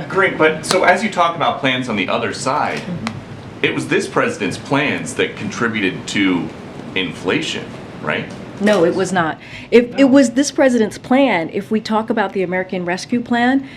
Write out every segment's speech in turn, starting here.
Great, but so as you talk about plans on the other side, it was this president's plans that contributed to inflation, right? No, it was not. It was this president's plan. If we talk about the American Rescue Plan,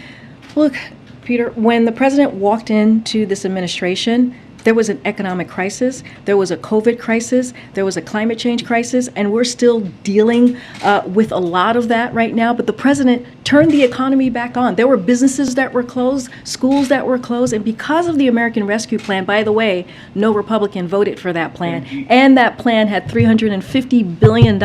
look, Peter, when the president walked into this administration, there was an economic crisis, there was a COVID crisis, there was a climate change crisis, and we're still dealing with a lot of that right now. But the president turned the economy back on. There were businesses that were closed, schools that were closed, and because of the American Rescue Plan, by the way, no Republican voted for that plan, and that plan had $350 billion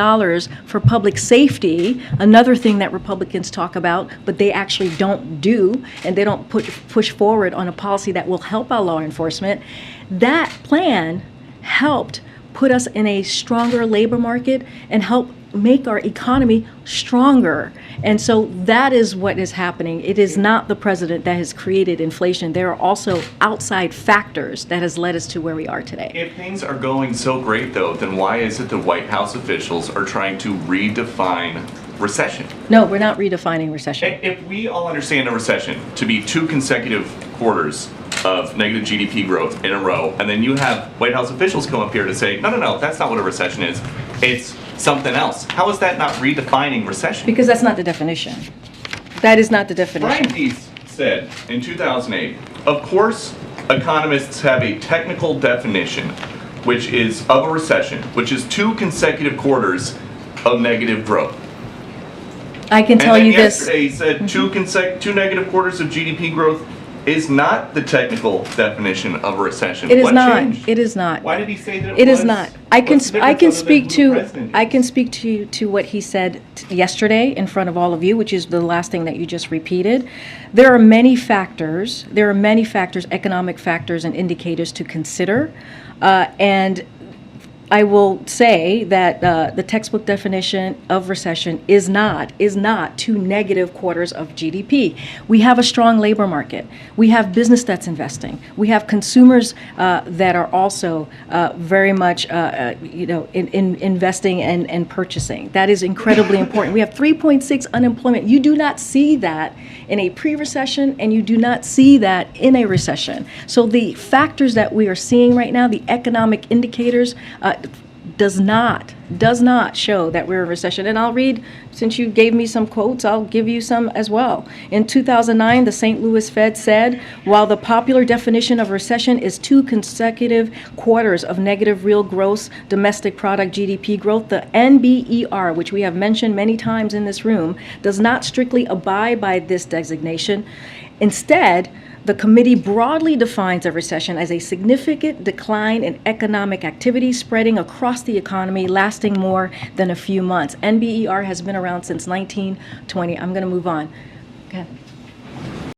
for public safety, another thing that Republicans talk about, but they actually don't do, and they don't push forward on a policy that will help our law enforcement. That plan helped put us in a stronger labor market and help make our economy stronger. And so that is what is happening. It is not the president that has created inflation. There are also outside factors that has led us to where we are today. If things are going so great, though, then why is it the White House officials are trying to redefine recession? No, we're not redefining recession. If we all understand a recession to be 2 consecutive quarters of negative GDP growth in a row, and then you have White House officials come up here to say, no, that's not what a recession is. It's something else. How is that not redefining recession? Because that's not the definition. That is not the definition. Brian Deese said in 2008, of course, economists have a technical definition, which is of a recession, which is 2 consecutive quarters of negative growth. I can tell you this. Yesterday he said 2 negative quarters of GDP growth is not the technical definition of a recession. It is What not. changed? It is not. Why did he say that It was? is not. I can What's the I can difference other speak than who the to president I is? can speak to what he said yesterday in front of all of you, which is the last thing that you just repeated. There are many factors. There are many factors, economic factors and indicators to consider, and I will say that the textbook definition of recession is not 2 negative quarters of GDP. We have a strong labor market. We have business that's investing. We have consumers that are also very much in investing and purchasing. That is incredibly important. We have 3.6 unemployment. You do not see that in a pre-recession, and you do not see that in a recession. So the factors that we are seeing right now, the economic indicators, does not show that we're in recession. And I'll read, since you gave me some quotes, I'll give you some as well. In 2009, the St. Louis Fed said, while the popular definition of recession is 2 consecutive quarters of negative real gross domestic product GDP growth, the NBER, which we have mentioned many times in this room, does not strictly abide by this designation. Instead, the committee broadly defines a recession as a significant decline in economic activity spreading across the economy, lasting more than a few months. NBER has been around since 1920. I'm going to move on. Okay.